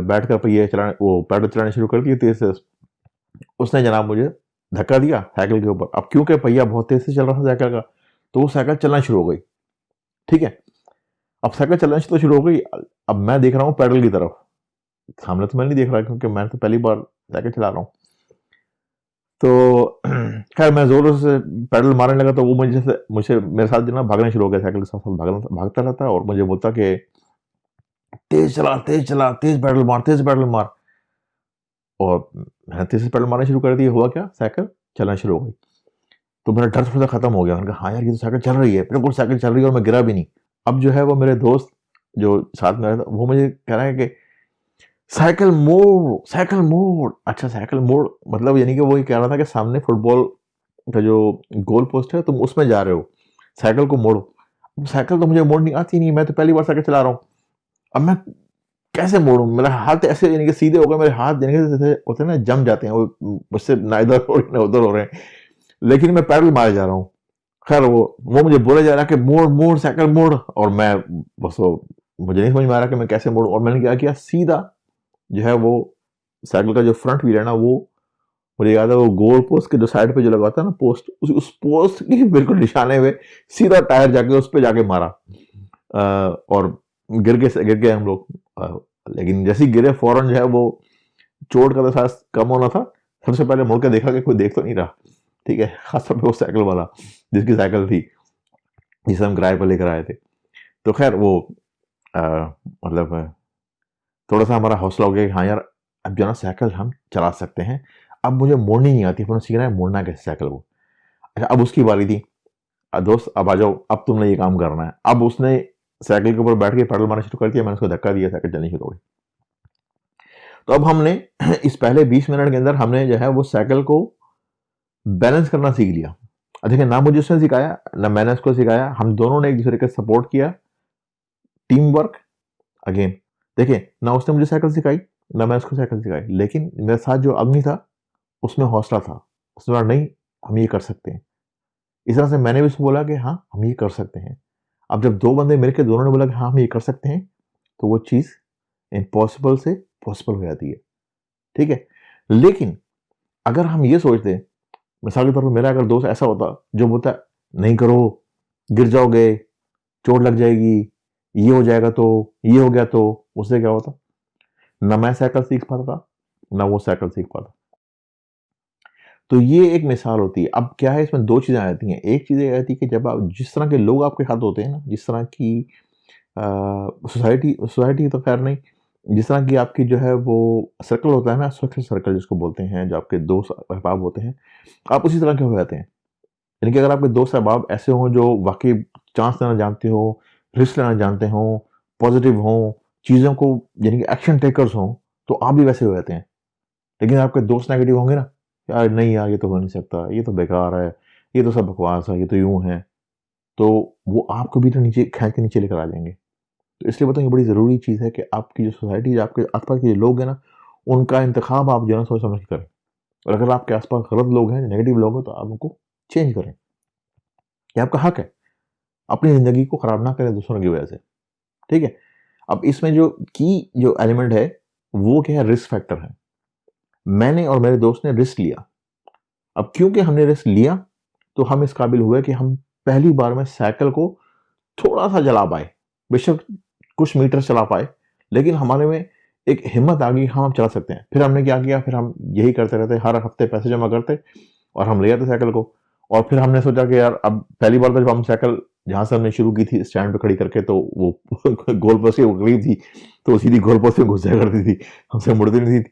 S1: बैठ कर पहिए चलाने वो पैडल चलाने शुरू कर दिए तेज से। उसने जनाब मुझे धक्का दिया साइकिल के ऊपर। अब क्योंकि पहिया बहुत तेज से चल रहा था साइकिल का, तो वो साइकिल चलना शुरू हो गई। ठीक है, अब साइकिल चलना तो शुरू हो गई। अब मैं देख रहा हूँ पैडल की तरफ, सामने तो मैं नहीं देख रहा क्योंकि मैं तो पहली बार साइकिल चला रहा हूँ। तो खैर मैं जोर से पैडल मारने लगा तो वो मुझे मेरे साथ जो ना भागने शुरू हो गया, साइकिल के साथ भागता रहता और मुझे बोलता कि तेज चला तेज चला, तेज पैडल मार। और मैंने तेज से पैडल मारना शुरू कर दिया। हुआ क्या, साइकिल चलना शुरू हो गई। तो मेरा डर थोड़ा सा खत्म हो गया। मैंने कहा हाँ यार ये तो साइकिल चल रही है, बिल्कुल साइकिल चल रही है और मैं गिरा भी नहीं। अब जो है वो मेरे दोस्त जो साथ में रहता वो मुझे कह रहा है कि साइकिल मोड़। अच्छा साइकिल मोड़ मतलब यानी कि वो ये कह रहा था कि सामने फुटबॉल का जो गोल पोस्ट है तुम उसमें जा रहे हो, साइकिल को मोड़ो। अब साइकिल तो मुझे मोड़नी आती नहीं, मैं तो पहली बार साइकिल चला रहा हूँ। अब मैं कैसे मोड़ूं, मेरा हाथ ऐसे यानी कि सीधे हो गए मेरे हाथ, यानी कि जैसे होते हैं ना जम जाते हैं, वो मुझसे ना इधर हो रहे ना उधर हो रहे हैं, लेकिन मैं पैडल मारे जा रहा हूँ। खैर वो मुझे बोले जा रहा है कि मोड़ मोड़ साइकिल मोड़, और मैं बस वो मुझे नहीं समझ में आ रहा कि मैं कैसे मोड़ूं। और मैंने क्या किया, सीधा जो है वो साइकिल का जो फ्रंट व्हील है ना वो मुझे याद है वो गोल पोस्ट के जो साइड पे जो लगा होता है ना पोस्ट, उस पोस्ट के बिल्कुल निशाने में सीधा टायर जाके उस पे जाके मारा। और गिर गए हम लोग। लेकिन जैसे ही गिरे फौरन जो है वो चोट का तो साहस कम होना था, सबसे पहले मुड़ के देखा कि कोई देख तो नहीं रहा, ठीक है, खासतौर पे वो साइकिल वाला जिसकी साइकिल थी, जिसे हम किराए पर लेकर आए थे। तो खैर वो मतलब थोड़ा सा हमारा हौसला हो गया कि हाँ यार, अब जो है ना साइकिल हम चला सकते हैं, अब मुझे मोड़नी नहीं आती, अपने सीखना है मोड़ना कैसे साइकिल को। अच्छा, अब उसकी बारी थी, दोस्त अब आ जाओ, अब तुमने ये काम करना है। अब उसने साइकिल के ऊपर बैठ के पैडल मारना शुरू कर दिया, मैंने उसको धक्का दिया, साइकिल चलनी शुरू हो गई। तो अब हमने इस पहले 20 मिनट के अंदर हमने जो है वो साइकिल को बैलेंस करना सीख लिया। देखिए, ना मुझे उसने सिखाया ना मैंने उसको सिखाया, हम दोनों ने एक दूसरे के सपोर्ट किया, टीम वर्क। अगेन देखिए, ना उसने मुझे साइकिल सिखाई ना मैं उसको साइकिल सिखाई, लेकिन मेरे साथ जो आदमी था उसमें हौसला था, उसने बोला नहीं हम ये कर सकते हैं। इस तरह से मैंने भी उसको बोला कि हाँ हम ये कर सकते हैं। अब जब दो बंदे मिलकर दोनों ने बोला कि हाँ हम ये कर सकते हैं, तो वो चीज़ इम्पॉसिबल से पॉसिबल हो जाती है, ठीक है। लेकिन अगर हम ये सोचते, मिसाल के तौर पर मेरा अगर दोस्त ऐसा होता जो बोलता है नहीं करो, गिर जाओगे, चोट लग जाएगी, ये हो जाएगा, तो ये हो गया, तो उससे क्या होता, ना मैं साइकिल सीख पाता ना वो साइकिल सीख पाता। तो ये एक मिसाल होती है। अब क्या है, इसमें दो चीज़ें आ जाती हैं। एक चीज़ ये आती है कि जब आप जिस तरह के लोग आपके साथ होते हैं ना, जिस तरह की सोसाइटी सोसाइटी तो खैर नहीं, जिस तरह की आपकी जो है वो सर्कल होता है ना, सोशल सर्कल जिसको बोलते हैं, जो आपके दोस्त अहबाब होते हैं, आप उसी तरह के हो जाते हैं। यानी कि अगर आपके दोस्त अहबाब ऐसे हों जो वाकई चांस लेना जानते हो, रिस्क लेना जानते हो, पॉजिटिव हों, चीज़ों को यानी कि एक्शन टेकर्स हों, तो आप भी वैसे हो जाते हैं। लेकिन आपके दोस्त नेगेटिव होंगे ना, यार नहीं यार ये तो हो नहीं सकता, ये तो बेकार है, ये तो सब बकवास है, ये तो यूं है, तो वो आपको भी तो नीचे खींच के नीचे लेकर आ जाएंगे। तो इसलिए बताऊँ, ये बड़ी ज़रूरी चीज़ है कि आपकी जो सोसाइटी, आपके आसपास के जो लोग हैं ना, उनका इंतखाब आप जो है ना सोच समझ के करें। और अगर आपके आसपास गलत लोग हैं, नेगेटिव लोग हैं, तो आप उनको चेंज करें। ये आपका हक है, अपनी ज़िंदगी को ख़राब ना करें दूसरों की वजह से, ठीक है। अब इसमें जो एलिमेंट है वो क्या है, रिस्क फैक्टर है। मैंने और मेरे दोस्त ने रिस्क लिया। अब क्योंकि हमने रिस्क लिया, तो हम इस काबिल हुए कि हम पहली बार में साइकिल को थोड़ा-सा चला पाए। बेशक कुछ मीटर चला पाए, लेकिन हमारे में एक हिम्मत आ गई, हाँ, हम चला सकते हैं। फिर हमने क्या किया, फिर हम यही करते रहते, हर हफ्ते पैसे जमा करते और हम ले आते साइकिल को। और फिर हमने सोचा कि यार, अब पहली बार तो जब हम साइकिल जहाँ से हमने शुरू की थी स्टैंड पे खड़ी करके, तो वो गोल पोस्ट के करीब थी, तो सीधी गोल पोस्ट में घुस जाया करती थी, हमसे मुड़ती नहीं थी।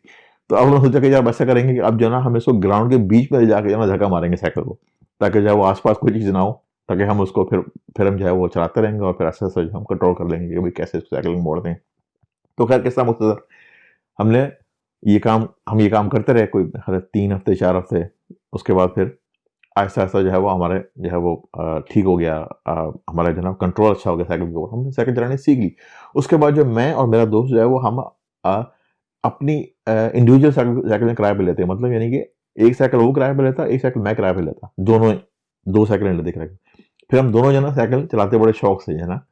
S1: तो अब हमने सोचा कि यार ऐसा करेंगे कि अब जो है ना, हम इसको ग्राउंड के बीच में जाके जो है ना धक्का मारेंगे साइकिल को, ताकि जो है वो आस-पास कोई चीज़ ना हो, ताकि हम उसको फिर हम जो है वो चलाते रहेंगे और फिर ऐसे-ऐसे हम कंट्रोल कर लेंगे कि भाई कैसे साइकिल को मोड़ते हैं। तो खैर किस्सा मुख्तसर, हमने ये काम करते रहे कोई हर 3 हफ्ते 4 हफ्ते। उसके बाद फिर आहिस्ता-आहिस्ता जो है वो हमारे जो है वो ठीक हो गया। हमारा जो है ना कंट्रोल अच्छा हो गया साइकिल के ऊपर, हमने साइकिल चलानी सीख ली। उसके बाद जो मैं और मेरा दोस्त जो है वो हम अपनी इंडिविजुअल साइकिलें किराए पे लेते हैं। मतलब यानी कि एक साइकिल वो किराए पे लेता, एक साइकिल मैं किराए पे लेता। दोनों 2 साइकिलें लेते किराए पे। फिर हम दोनों जो है ना साइकिल चलाते बड़े शौक से, जो है ना।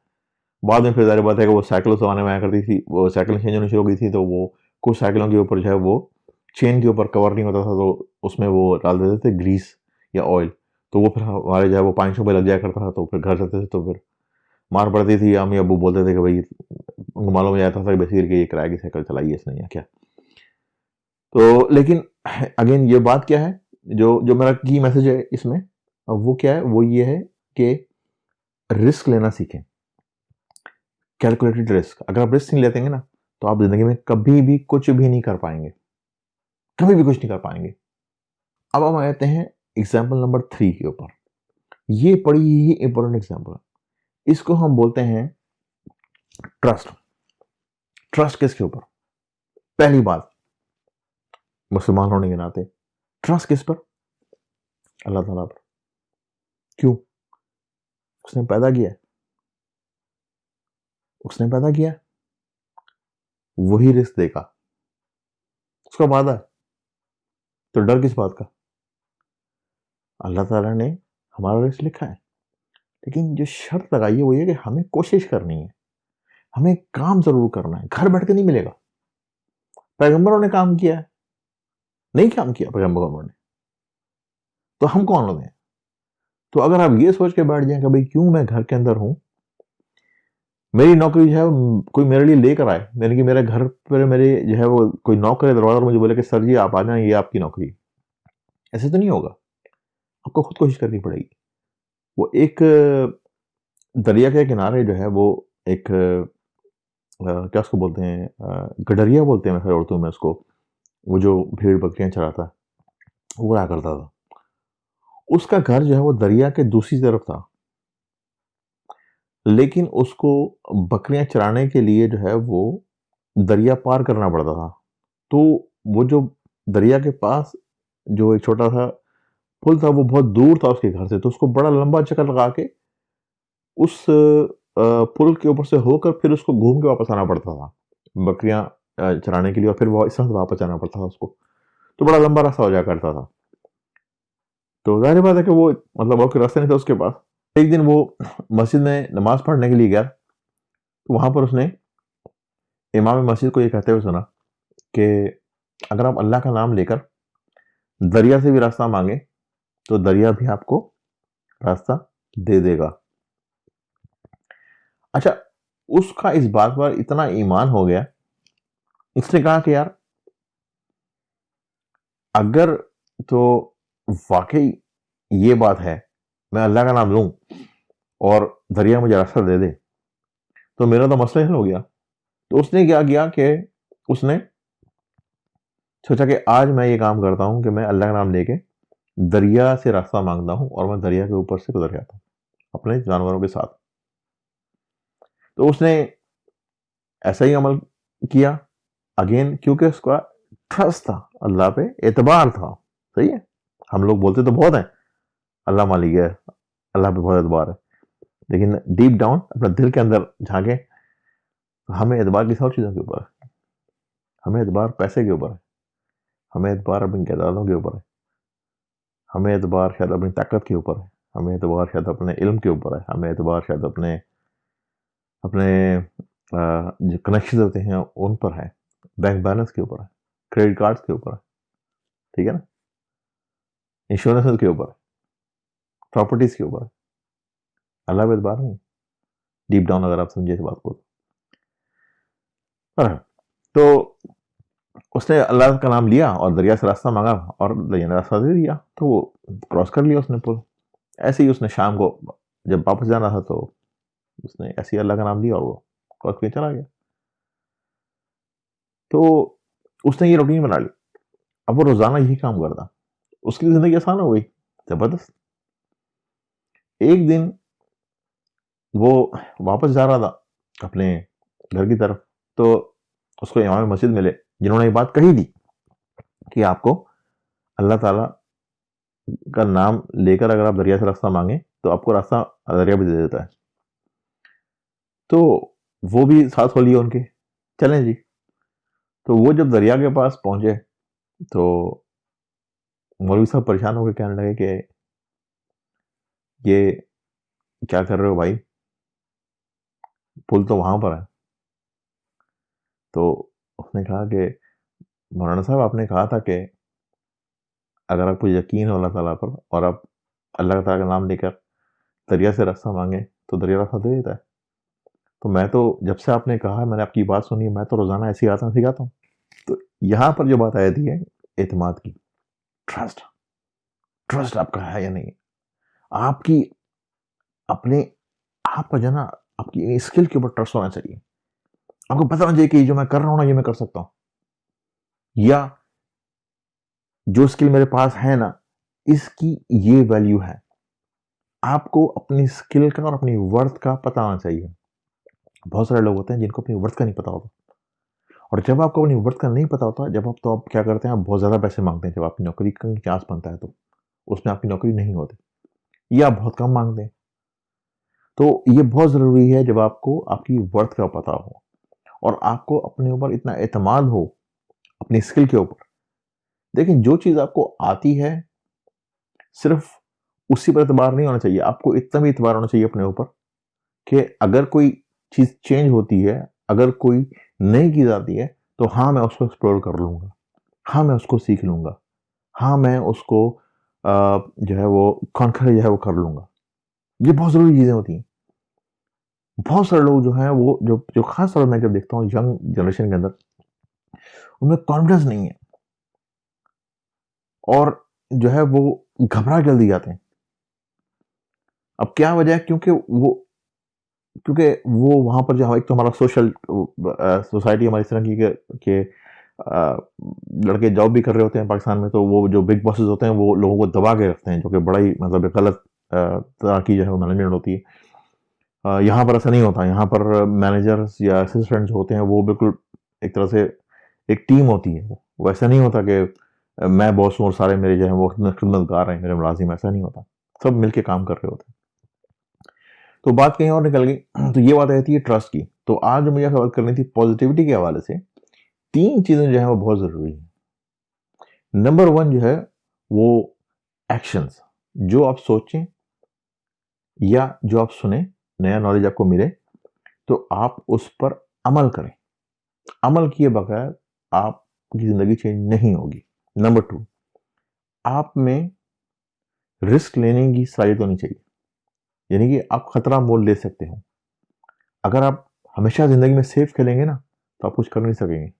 S1: बाद में फिर ज़ाहिर बात है कि वो साइकिल उस ज़माने में आया करती थी, वो साइकिल चेंज होनी शुरू हो गई थी, तो वो कुछ साइकिलों के ऊपर जो है वो चेन के ऊपर कवर नहीं होता था, तो उसमें वो डाल देते थे ग्रीस या ऑयल। तो वो फिर हमारे जो है वो 500 रुपये लग जाया करता था, तो फिर घर जाते थे तो फिर मार पड़ती थी। अम्मी-अब्बू बोलते थे कि भई, उनको मालूम हो जाता था कि बेसिकली कि ये किराए की साइकिल चलाई है इसने या क्या। तो लेकिन अगेन ये बात क्या है, जो मेरा की मैसेज है इसमें, वो क्या है, वो ये है कि रिस्क लेना सीखें। Calculated risk. अगर आप रिस्क नहीं लेते ना, तो आप ज़िंदगी में कभी भी कुछ भी नहीं कर पाएँगे। कभी भी कुछ नहीं कर पाएँगे। अब हम आ जाते हैं एग्ज़ाम्पल नंबर 3 के ऊपर। ये बड़ी ही इम्पोर्टेंट एग्ज़ाम्पल है। इसको हम बोलते हैं ट्रस्ट। ट्रस्ट किसके ऊपर? पहली बात, मुसलमान होने के नाते ट्रस्ट किस पर? अल्लाह ताला पर। क्यों? उसने पैदा किया है। उसने पैदा किया है, वही रिस्क देगा। उसका वादा है। तो डर किस बात का? अल्लाह ताला ने हमारा रिस्क लिखा है। लेकिन जो शर्त लगाई है वो ये कि हमें कोशिश करनी है। हमें काम ज़रूर करना है। घर बैठ के नहीं मिलेगा। पैगंबरों ने काम किया है, नहीं काम किया पैगंबरों ने, तो हम कौन लोग हैं? तो अगर आप ये सोच के बैठ जाएँ कि भाई क्यों मैं घर के अंदर हूँ, मेरी नौकरी जो है कोई मेरे लिए लेकर आए, यानी कि मेरे घर पर मेरे जो है वो कोई नॉक करे दरवाजा और मुझे बोले कि सर जी आप आ जाएं, ये आपकी नौकरी है। ऐसे तो नहीं होगा, आपको खुद कोशिश करनी पड़ेगी। वो एक दरिया के किनारे जो है वो एक क्या उसको बोलते हैं, गडरिया बोलते हैं खैर उर्दू में उसको, वो जो भेड़ बकरियां चराता है, वो रहा करता था। उसका घर जो है वो दरिया के दूसरी तरफ था, लेकिन उसको बकरियां चराने के लिए जो है वो दरिया पार करना पड़ता था। तो वो जो दरिया के पास जो एक छोटा सा पुल था वो बहुत दूर था उसके घर से, तो उसको बड़ा लंबा चक्कर लगा के उस पुल के ऊपर से होकर फिर उसको घूम के वापस आना पड़ता था बकरियां चराने के लिए, और फिर वो इस तरह से वापस आना पड़ता था उसको। तो बड़ा लंबा रास्ता हो जाया करता था। तो जाहिर बात है कि वो मतलब और कोई रास्ता नहीं था उसके पास। एक दिन वो मस्जिद में नमाज पढ़ने के लिए गया, तो वहां पर उसने इमाम मस्जिद को ये कहते हुए सुना कि अगर आप अल्लाह का नाम लेकर दरिया से भी रास्ता मांगे तो दरिया भी आपको रास्ता दे देगा। अच्छा, उसका इस बात पर इतना ईमान हो गया, उसने कहा कि यार अगर तो वाकई ये बात है, मैं अल्लाह का नाम लूं और दरिया मुझे रास्ता दे दे, तो मेरा तो मसला ही हल हो गया। तो उसने क्या किया कि उसने सोचा कि आज मैं ये काम करता हूं कि मैं अल्लाह का नाम लेके दरिया से रास्ता मांगता हूं और मैं दरिया के ऊपर से गुजर जाता हूं अपने जानवरों के साथ। तो उसने ऐसा ही अमल किया अगेन, क्योंकि उसका ट्रस्ट था अल्लाह पे, एतबार था। सही है, हम लोग बोलते तो बहुत हैं अल्लाह मालिक है, अल्लाह पे बहुत एतबार है, लेकिन डीप डाउन अपने दिल के अंदर झांके तो हमें एतबार किसी और चीज़ों के ऊपर है। हमें एतबार पैसे के ऊपर है, हमें एतबार अपनी जायदादों के ऊपर है, हमें एतबार शायद अपनी ताकत के ऊपर है, हमें एतबार शायद अपने इल्म के ऊपर है, हमें एतबार शायद अपने अपने जो कनेक्शन होते हैं उन पर है, बैंक बैलेंस के ऊपर है, क्रेडिट कार्ड्स के ऊपर है, ठीक है ना, इंश्योरेंस के ऊपर है, प्रॉपर्टीज के ऊपर है। अल्लाह पे एतबार नहीं, डीप डाउन अगर आप समझे इस बात को। तो उसने अल्लाह का नाम लिया और दरिया से रास्ता मांगा और दरिया ने रास्ता दे दिया, तो वो क्रॉस कर लिया उसने पुल। ऐसे ही उसने शाम को जब वापस जाना था तो उसने ऐसे ही अल्लाह का नाम लिया और वो क्रॉस करके चला गया। तो उसने ये रूटीन बना ली, अब वो रोजाना यही काम करता, उसकी जिंदगी आसान हो गई, जबरदस्त। एक दिन वो वापस जा रहा था अपने घर की तरफ, तो उसको इमाम मस्जिद मिले जिन्होंने ये बात कही थी कि आपको अल्लाह ताला का नाम लेकर अगर आप दरिया से रास्ता मांगे तो आपको रास्ता दरिया भी दे देता है। तो वो भी साथ हो लिए उनके, चलें जी। तो वो जब दरिया के पास पहुंचे तो मौलवी साहब परेशान होकर कहने लगे कि ये क्या कर रहे हो भाई, पुल तो वहां पर है। तो उसने कहा कि मौलाना साहब आपने कहा था कि अगर आपको यकीन हो अल्लाह ताला पर और आप अल्लाह ताला का नाम लेकर दरिया से रास्ता मांगे तो दरिया रास्ता दे देता है। तो मैं तो जब से आपने कहा मैंने आपकी बात सुनी, मैं तो रोजाना ऐसी आसान सिखाता हूँ। तो यहाँ पर जो बात आई थी है एतमाद की, ट्रस्ट। ट्रस्ट आपका है या नहीं, आपकी अपने आपका जो है ना, आपकी स्किल के ऊपर ट्रस्ट होना चाहिए। आपको पता होना चाहिए कि जो मैं कर रहा हूँ ना ये मैं कर सकता हूँ, या जो स्किल मेरे पास है ना इसकी ये वैल्यू है। आपको अपनी स्किल का और अपनी वर्थ का पता होना चाहिए। बहुत सारे लोग होते हैं जिनको अपनी वर्थ का नहीं पता होता, और जब आपको अपनी वर्थ का नहीं पता होता, जब आप तो आप क्या करते हैं, आप बहुत ज़्यादा पैसे मांगते हैं। जब आपकी नौकरी का चांस बनता है तो उसमें आपकी नौकरी नहीं होती, या आप बहुत कम मांगते हैं। तो ये बहुत ज़रूरी है जब आपको आपकी वर्थ का पता हो और आपको अपने ऊपर इतना एतमाद हो अपनी स्किल के ऊपर। देखिए जो चीज़ आपको आती है सिर्फ उसी पर एतबार नहीं होना चाहिए, आपको इतना भी एतबार होना चाहिए अपने ऊपर कि अगर कोई चीज़ चेंज होती है, अगर कोई नई चीज़ आती है तो हाँ मैं उसको एक्सप्लोर कर लूँगा, हाँ मैं उसको सीख लूँगा, हाँ मैं उसको जो है वो कॉन्कर जो है वो कर लूँगा। ये बहुत ज़रूरी चीज़ें होती हैं। बहुत सारे लोग जो हैं वो जो जो खास तौर पर मैं जब देखता हूँ यंग जनरेशन के अंदर, उनमें कॉन्फिडेंस नहीं है और जो है वो घबरा जल्दी जाते हैं। अब क्या वजह है? क्योंकि वो वहाँ पर जो है, एक तो हमारा सोसाइटी हमारी इस तरह की कि लड़के जॉब भी कर रहे होते हैं पाकिस्तान में, तो वो जो बिग बॉसेस होते हैं वो लोगों को दबा के रखते हैं, जो कि बड़ा ही मतलब एक गलत तरह की जो है मैनेजमेंट होती है। यहाँ पर ऐसा नहीं होता। यहाँ पर मैनेजर्स या असिस्टेंट्स होते हैं वो बिल्कुल एक तरह से एक टीम होती है। वो ऐसा नहीं होता कि मैं बॉस हूँ और सारे मेरे जो है वो खिदमतगार हैं, मेरे मुलाजिम। ऐसा नहीं होता, सब मिलके काम कर रहे होते हैं। तो बात कहीं और निकल गई। तो ये बात आई थी ट्रस्ट की। तो आज जो मुझे बात करनी थी पॉजिटिविटी के हवाले से, 3 चीजें जो है वो बहुत जरूरी है। नंबर 1 जो है वो एक्शंस। जो आप सोचें या जो आप सुने, नया नॉलेज आपको मिले, तो आप उस पर अमल करें। अमल किए बगैर आपकी जिंदगी चेंज नहीं होगी। नंबर 2, आप में रिस्क लेने की सलाहियत होनी चाहिए, यानी कि आप खतरा मोल ले सकते हो। अगर आप हमेशा जिंदगी में सेफ खेलेंगे ना, तो आप कुछ कर नहीं सकेंगे।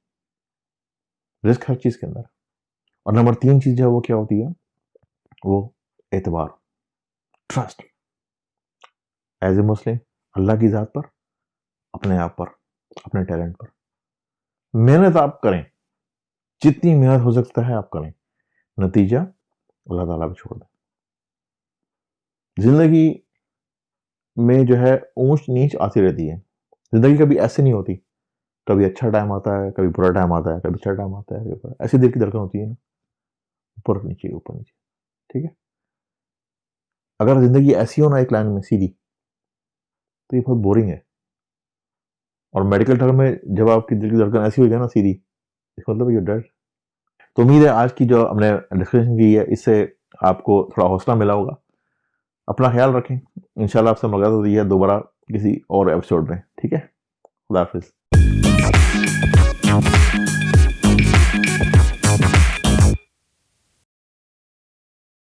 S1: रिस्क हर चीज के अंदर। और नंबर 3 चीज जो है वो क्या होती है? वो एतबार, ट्रस्ट। एज ए मुस्लिम, अल्लाह की ज़ात पर, अपने आप पर, अपने टैलेंट पर मेहनत आप करें। जितनी मेहनत हो सकता है आप करें। नतीजा अल्लाह ताला पे छोड़ दें। जिंदगी में जो है ऊंच नीच आती रहती है। जिंदगी कभी ऐसे नहीं होती। कभी अच्छा टाइम आता है, कभी बुरा टाइम आता है, कभी अच्छा टाइम आता है, कभी बुरा। ऐसी दिल की धड़कन होती है ना, ऊपर नीचे ऊपर नीचे। ठीक है। अगर जिंदगी ऐसी हो ना एक लाइन में सीधी, तो ये बहुत बोरिंग है। और मेडिकल टर्म में जब आपकी दिल की धड़कन ऐसी हो जाए ना सीधी, इसका मतलब यू डेड। तो उम्मीद है आज की जो हमने डिस्कशन की है इससे आपको थोड़ा हौसला मिला होगा। अपना ख्याल रखें। इंशाल्लाह आपसे मुलाकात होती है दोबारा किसी और एपिसोड में। ठीक है। खुदा हाफिज।